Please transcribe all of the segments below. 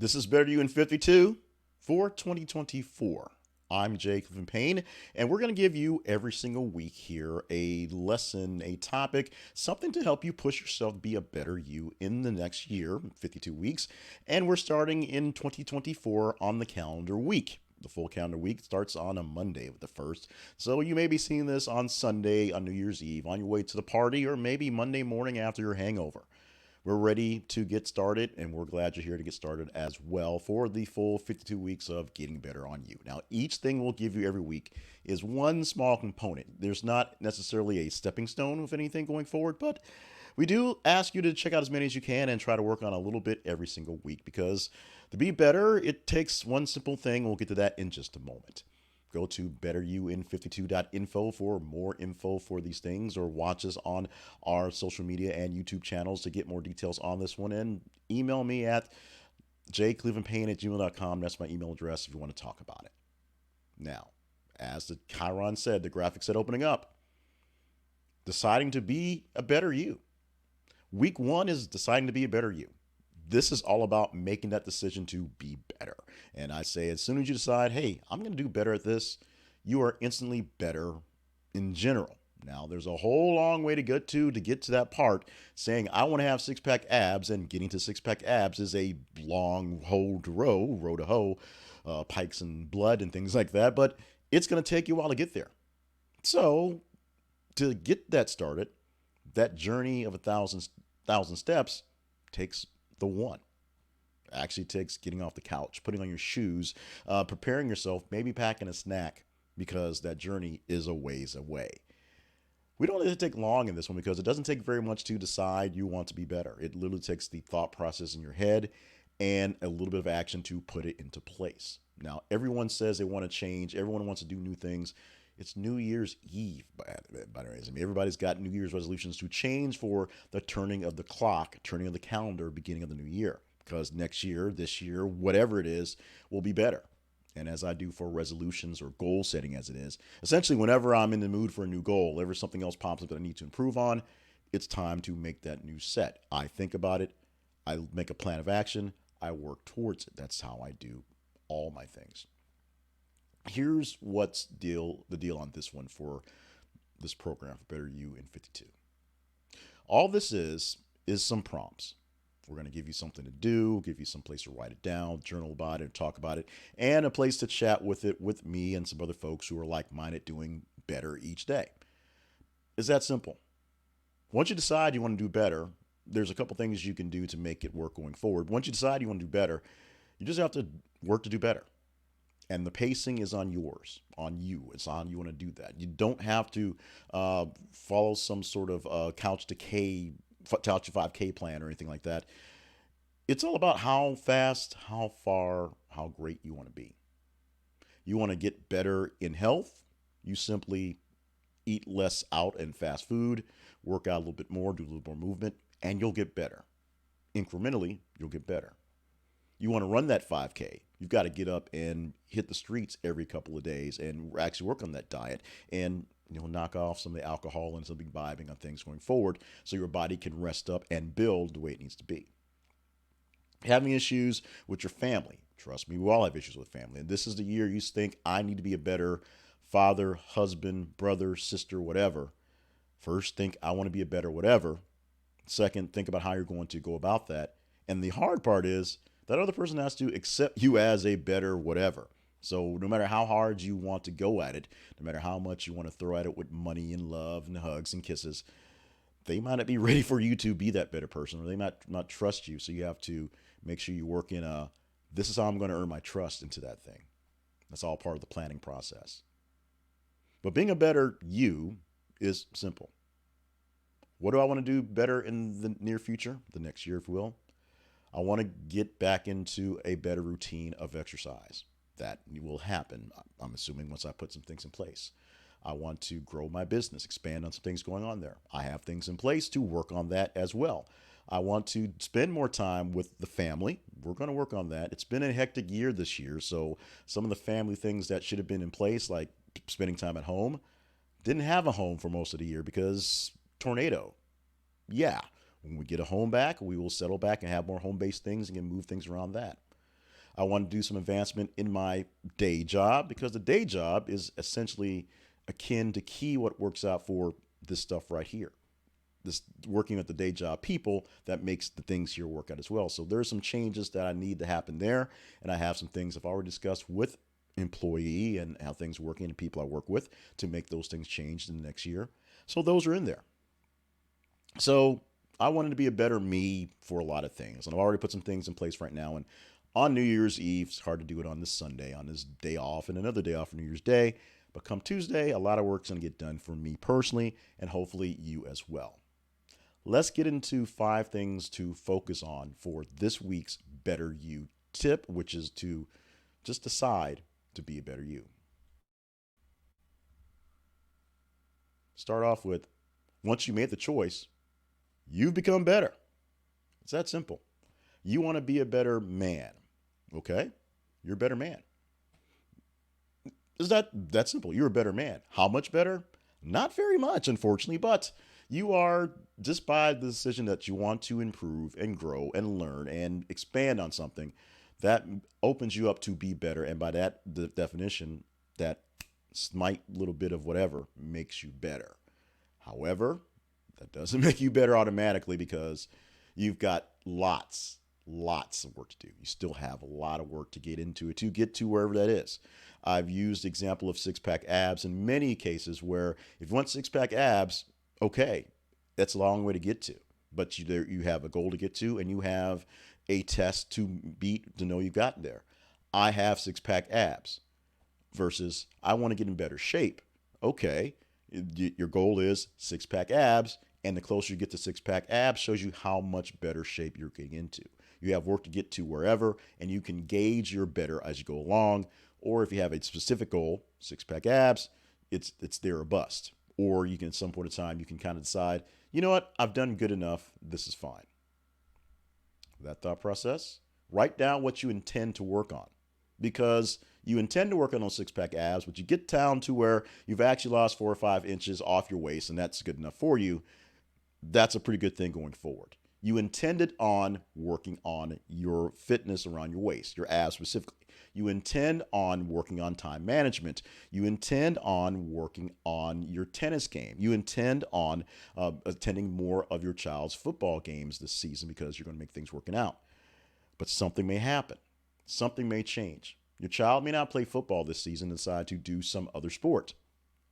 This is Better You in 52 for 2024. I'm Jake Payne, and we're going to give you every single week here a lesson, a topic, something to help you push yourself be a better you in the next year, 52 weeks. And we're starting in 2024 on the calendar week. The full calendar week starts on a Monday with the 1st. So you may be seeing this on Sunday, on New Year's Eve, on your way to the party, or maybe Monday morning after your hangover. We're ready to get started, and we're glad you're here to get started as well for the full 52 weeks of getting better on you. Now, each thing we'll give you every week is one small component. There's not necessarily a stepping stone with anything going forward, but we do ask you to check out as many as you can and try to work on a little bit every single week, because to be better, it takes one simple thing. We'll get to that in just a moment. Go to betteryouin52.info for more info for these things, or watch us on our social media and YouTube channels to get more details on this one. And email me at jclevelandpayne@gmail.com. That's my email address if you want to talk about it. Now, as the Chiron said, the graphic said opening up, deciding to be a better you. Week one is deciding to be a better you. This is all about making that decision to be better. And I say, as soon as you decide, hey, I'm going to do better at this, you are instantly better in general. Now, there's a whole long way to get to that part. Saying I want to have six-pack abs, and getting to six-pack abs is a long row to hoe, pikes and blood and things like that. But it's going to take you a while to get there. So to get that started, that journey of a thousand steps takes the one. Actually takes getting off the couch, putting on your shoes, preparing yourself, maybe packing a snack, because that journey is a ways away. We don't let it take long in this one, because it doesn't take very much to decide you want to be better. It literally takes the thought process in your head and a little bit of action to put it into place. Now, everyone says they want to change. Everyone wants to do new things. It's New Year's Eve, by the way. I mean, everybody's got New Year's resolutions to change for the turning of the clock, turning of the calendar, beginning of the new year. Because next year, this year, whatever it is, will be better. And as I do for resolutions or goal setting as it is, essentially whenever I'm in the mood for a new goal, whenever something else pops up that I need to improve on, it's time to make that new set. I think about it. I make a plan of action. I work towards it. That's how I do all my things. Here's what's the deal on this one for this program for Better You in 52. All this is some prompts. We're going to give you something to do, give you some place to write it down, journal about it, talk about it, and a place to chat with it with me and some other folks who are like-minded doing better each day. It's that simple. Once you decide you want to do better, there's a couple things you can do to make it work going forward. Once you decide you want to do better, you just have to work to do better. And the pacing is on yours, on you. It's on you want to do that. You don't have to follow some sort of couch to 5K plan or anything like that. It's all about how fast, how far, how great you want to be. You want to get better in health. You simply eat less out and fast food, work out a little bit more, do a little more movement, and you'll get better. Incrementally, you'll get better. You want to run that 5K. You've got to get up and hit the streets every couple of days and actually work on that diet and knock off some of the alcohol and some vibing on things going forward, so your body can rest up and build the way it needs to be. Having issues with your family. Trust me, we all have issues with family. And this is the year you think, I need to be a better father, husband, brother, sister, whatever. First, think, I want to be a better whatever. Second, think about how you're going to go about that. And the hard part is that other person has to accept you as a better whatever. So no matter how hard you want to go at it, no matter how much you want to throw at it with money and love and hugs and kisses, they might not be ready for you to be that better person, or they might not trust you. So you have to make sure you work in this is how I'm going to earn my trust into that thing. That's all part of the planning process. But being a better you is simple. What do I want to do better in the near future, the next year, if you will? I want to get back into a better routine of exercise. That will happen, I'm assuming, once I put some things in place. I want to grow my business, expand on some things going on there. I have things in place to work on that as well. I want to spend more time with the family. We're going to work on that. It's been a hectic year this year, so some of the family things that should have been in place, like spending time at home, didn't have a home for most of the year because tornado. Yeah, when we get a home back, we will settle back and have more home-based things and can move things around that. I want to do some advancement in my day job because the day job is essentially akin to key what works out for this stuff right here. This working at the day job people that makes the things here work out as well. So there's some changes that I need to happen there. And I have some things I've already discussed with employee and how things are working and people I work with to make those things change in the next year. So those are in there. So I wanted to be a better me for a lot of things. And I've already put some things in place right now. And on New Year's Eve, it's hard to do it on this Sunday, on this day off, and another day off for New Year's Day. But come Tuesday, a lot of work's going to get done for me personally, and hopefully you as well. Let's get into 5 things to focus on for this week's Better You tip, which is to just decide to be a better you. Start off with once you made the choice, you've become better. It's that simple. You want to be a better man, okay? You're a better man. Is that simple? You're a better man. How much better? Not very much, unfortunately, but you are, just by the decision that you want to improve and grow and learn and expand on something, that opens you up to be better. And by that the definition, that slight little bit of whatever makes you better. However, that doesn't make you better automatically because you've got lots of work to do. You still have a lot of work to get into it, to get to wherever that is. I've used the example of six-pack abs in many cases where if you want six-pack abs, okay, that's a long way to get to. But you have a goal to get to, and you have a test to beat to know you've gotten there. I have six-pack abs versus I want to get in better shape. Okay, your goal is six-pack abs, and the closer you get to six-pack abs shows you how much better shape you're getting into. You have work to get to wherever, and you can gauge your better as you go along. Or if you have a specific goal, six-pack abs, it's there or bust. Or you can, at some point in time, you can kind of decide, you know what, I've done good enough. This is fine. That thought process, write down what you intend to work on. Because you intend to work on those six-pack abs, but you get down to where you've actually lost 4 or 5 inches off your waist, and that's good enough for you. That's a pretty good thing going forward. You intended on working on your fitness around your waist, your abs specifically. You intend on working on time management. You intend on working on your tennis game. You intend on attending more of your child's football games this season because you're going to make things working out. But something may happen. Something may change. Your child may not play football this season and decide to do some other sport.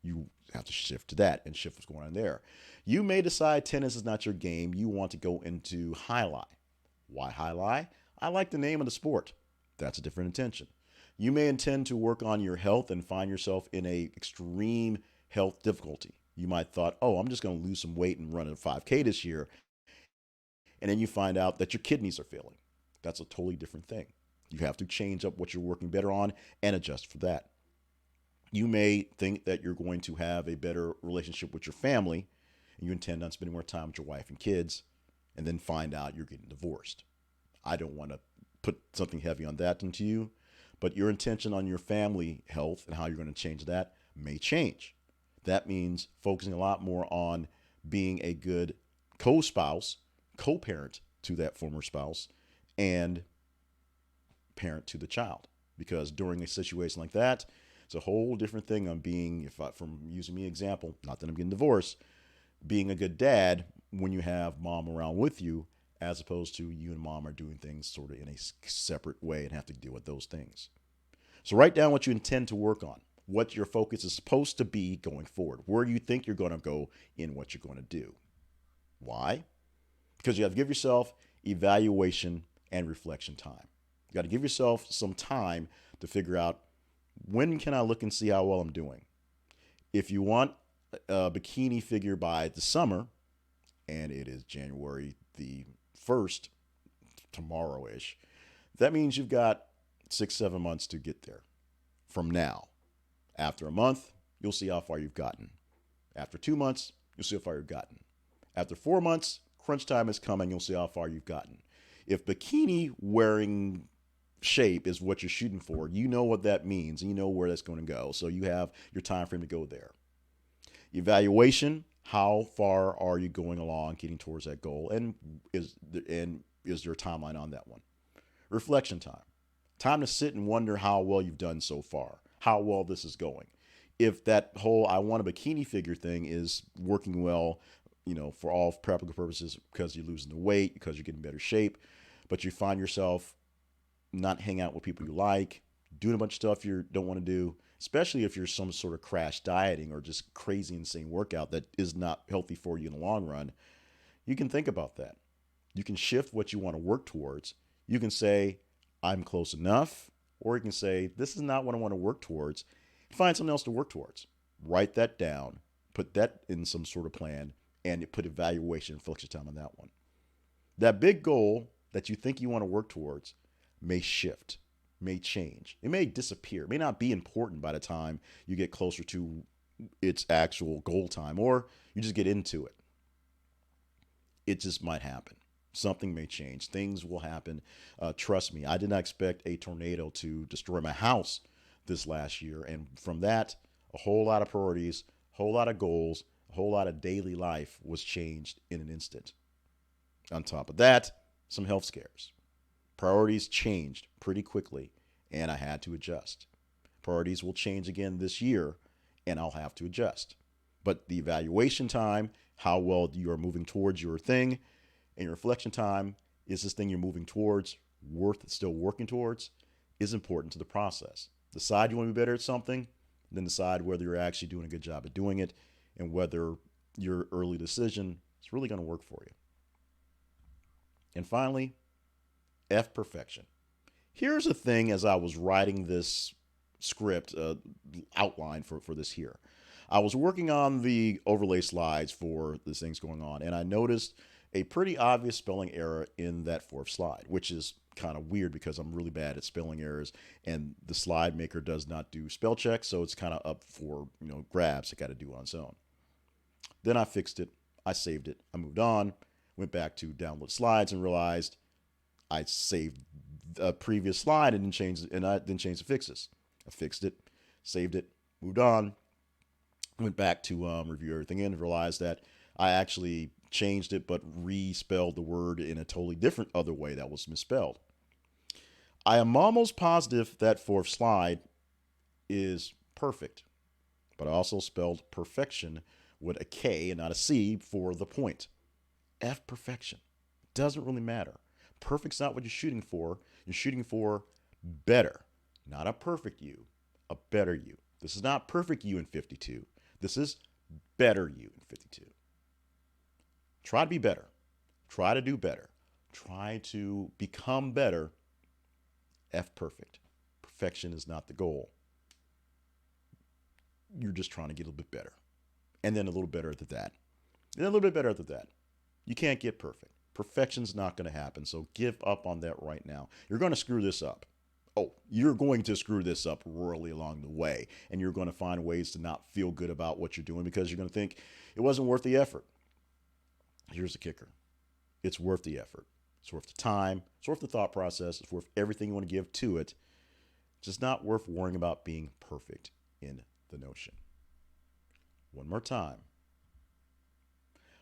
You have to shift to that and shift what's going on there. You may decide tennis is not your game. You want to go into highlight. Why highlight? I like the name of the sport. That's a different intention. You may intend to work on your health and find yourself in a extreme health difficulty. You might thought, oh, I'm just going to lose some weight and run a 5K this year. And then you find out that your kidneys are failing. That's a totally different thing. You have to change up what you're working better on and adjust for that. You may think that you're going to have a better relationship with your family and you intend on spending more time with your wife and kids and then find out you're getting divorced. I don't want to put something heavy on that into you, but your intention on your family health and how you're going to change that may change. That means focusing a lot more on being a good co-spouse, co-parent to that former spouse, and parent to the child. Because during a situation like that, it's a whole different thing on being, from using me example, not that I'm getting divorced, being a good dad when you have mom around with you, as opposed to you and mom are doing things sort of in a separate way and have to deal with those things. So write down what you intend to work on, what your focus is supposed to be going forward, where you think you're going to go in what you're going to do. Why? Because you have to give yourself evaluation and reflection time. You got to give yourself some time to figure out, when can I look and see how well I'm doing? If you want a bikini figure by the summer, and it is January the 1st, tomorrow-ish, that means you've got 6-7 months to get there from now. After a month, you'll see how far you've gotten. After 2 months, you'll see how far you've gotten. After 4 months, crunch time is coming, you'll see how far you've gotten. If bikini wearing shape is what you're shooting for, you know what that means and you know where that's going to go. So you have your time frame to go there. Evaluation, how far are you going along getting towards that goal, and is there a timeline on that one? Reflection time. Time to sit and wonder how well you've done so far, how well this is going. If that whole I want a bikini figure thing is working well, for all practical purposes because you're losing the weight, because you're getting better shape, but you find yourself not hanging out with people you like, doing a bunch of stuff you don't want to do, especially if you're some sort of crash dieting or just crazy insane workout that is not healthy for you in the long run, you can think about that. You can shift what you want to work towards. You can say, I'm close enough, or you can say, this is not what I want to work towards. Find something else to work towards. Write that down, put that in some sort of plan, and put evaluation and focus your time on that one. That big goal that you think you want to work towards may shift, may change. It may disappear. It may not be important by the time you get closer to its actual goal time, or you just get into it. It just might happen. Something may change. Things will happen. Trust me, I did not expect a tornado to destroy my house this last year. And from that, a whole lot of priorities, a whole lot of goals, a whole lot of daily life was changed in an instant. On top of that, some health scares. Priorities changed pretty quickly, and I had to adjust. Priorities will change again this year, and I'll have to adjust. But the evaluation time, how well you are moving towards your thing, and your reflection time, is this thing you're moving towards worth still working towards, is important to the process. Decide you want to be better at something, then decide whether you're actually doing a good job at doing it and whether your early decision is really going to work for you. And finally, F perfection. Here's the thing as I was writing this script outline for this here. I was working on the overlay slides for the things going on, and I noticed a pretty obvious spelling error in that fourth slide, which is kind of weird because I'm really bad at spelling errors, and the slide maker does not do spell check, so it's kind of up for grabs. I got to do it on its own. Then I fixed it. I saved it. I moved on. Went back to download slides and realized I saved a previous slide and I didn't change the fixes. I fixed it, saved it, moved on. Went back to review everything and realized that I actually changed it but respelled the word in a totally different other way that was misspelled. I am almost positive that fourth slide is perfect, but I also spelled perfection with a K and not a C for the point. F perfection. Doesn't really matter. Perfect's not what you're shooting for. You're shooting for better. Not a perfect you, a better you. This is not perfect you in 52. This is better you in 52. Try to be better. Try to do better. Try to become better. F perfect. Perfection is not the goal. You're just trying to get a little bit better. And then a little better at that. And a little bit better at that. You can't get perfect. Perfection's not going to happen. So give up on that right now. You're going to screw this up. Oh, you're going to screw this up royally along the way. And you're going to find ways to not feel good about what you're doing because you're going to think it wasn't worth the effort. Here's the kicker. It's worth the effort. It's worth the time. It's worth the thought process. It's worth everything you want to give to it. It's just not worth worrying about being perfect in the notion. One more time.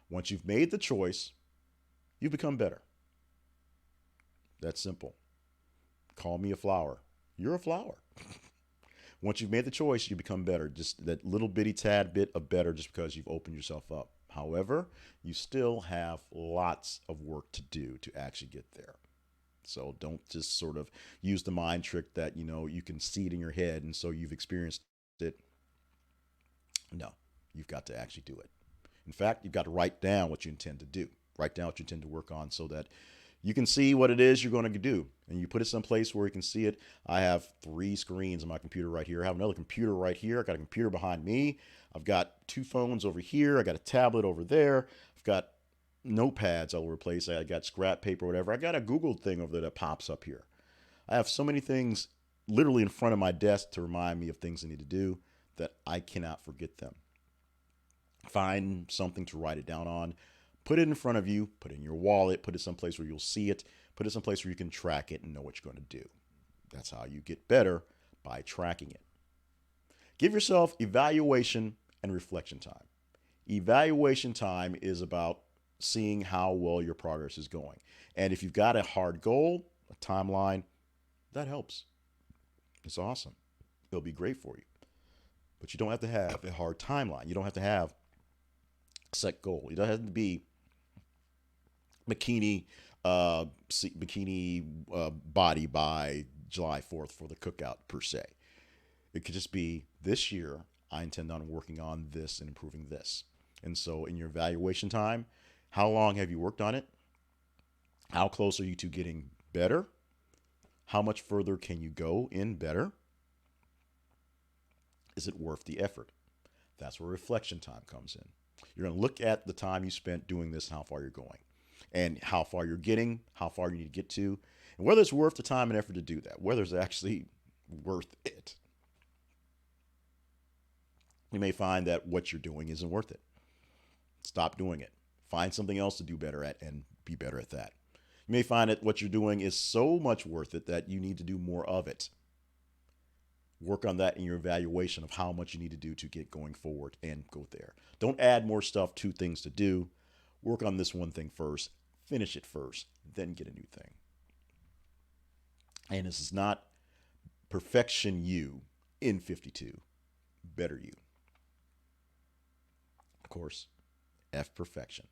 Once you've made the choice, you become better. That's simple. Call me a flower. You're a flower. Once you've made the choice, you become better. Just that little bitty tad bit of better just because you've opened yourself up. However, you still have lots of work to do to actually get there. So don't just sort of use the mind trick that, you can see it in your head and so you've experienced it. No, you've got to actually do it. In fact, you've got to write down what you intend to do. Write down what you intend to work on so that you can see what it is you're going to do. And you put it someplace where you can see it. I have 3 screens on my computer right here. I have another computer right here. I got a computer behind me. I've got 2 phones over here. I got a tablet over there. I've got notepads all over the place. I got scrap paper, whatever. I got a Google thing over there that pops up here. I have so many things literally in front of my desk to remind me of things I need to do that I cannot forget them. Find something to write it down on. Put it in front of you. Put it in your wallet. Put it someplace where you'll see it. Put it someplace where you can track it and know what you're going to do. That's how you get better, by tracking it. Give yourself evaluation and reflection time. Evaluation time is about seeing how well your progress is going. And if you've got a hard goal, a timeline, that helps. It's awesome. It'll be great for you. But you don't have to have a hard timeline. You don't have to have a set goal. It doesn't have to be bikini bikini body by July 4th for the cookout per se. It could just be this year I intend on working on this and improving this. And so in your evaluation time, how long have you worked on it? How close are you to getting better? How much further can you go in better? Is it worth the effort? That's where reflection time comes in. You're going to look at the time you spent doing this and how far you're going, and how far you're getting, how far you need to get to, and whether it's worth the time and effort to do that, whether it's actually worth it. You may find that what you're doing isn't worth it. Stop doing it. Find something else to do better at and be better at that. You may find that what you're doing is so much worth it that you need to do more of it. Work on that in your evaluation of how much you need to do to get going forward and go there. Don't add more stuff to things to do. Work on this one thing first, finish it first, then get a new thing. And this is not perfection you in 52, better you. Of course, F perfection.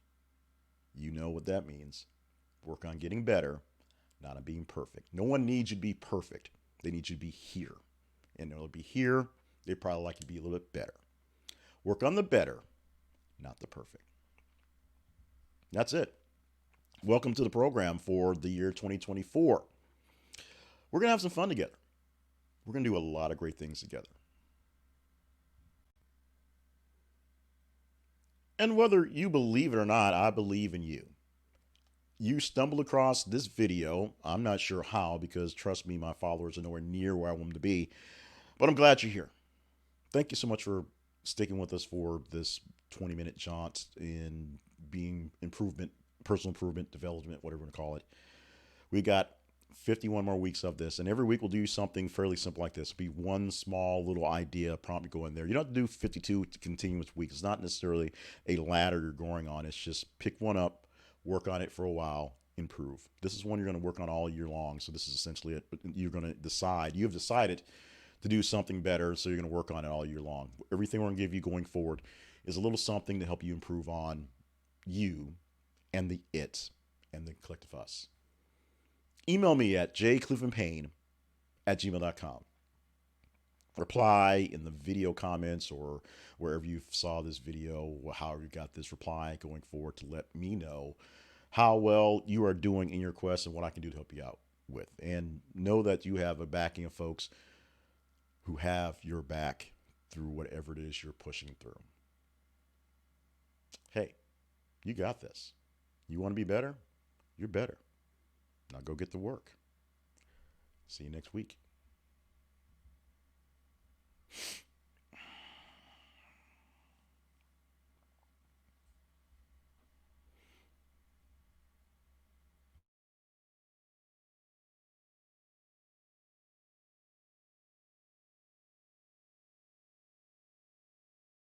You know what that means. Work on getting better, not on being perfect. No one needs you to be perfect. They need you to be here. And it'll be here. They probably like you to be a little bit better. Work on the better, not the perfect. That's it. Welcome to the program for the year 2024. We're going to have some fun together. We're going to do a lot of great things together. And whether you believe it or not, I believe in you. You stumbled across this video. I'm not sure how, because trust me, my followers are nowhere near where I want them to be. But I'm glad you're here. Thank you so much for sticking with us for this 20-minute jaunt in being improvement, personal improvement, development, whatever you want to call it. We got 51 more weeks of this, and every week we'll do something fairly simple like this. It'll be one small little idea prompt to go in there. You don't have to do 52 continuous weeks. It's not necessarily a ladder you're going on. It's just pick one up, work on it for a while, improve. This is one you're going to work on all year long. So this is essentially it. You're going to decide. You have decided to do something better, so you're going to work on it all year long. Everything we're going to give you going forward is a little something to help you improve on you and the it and the collective us. Email me at jcliffandpayne@gmail.com. Reply in the video comments or wherever you saw this video, or however you got this reply going forward, to let me know how well you are doing in your quest and what I can do to help you out with. And know that you have a backing of folks who have your back through whatever it is you're pushing through. Hey, you got this. You want to be better? You're better. Now go get to work. See you next week.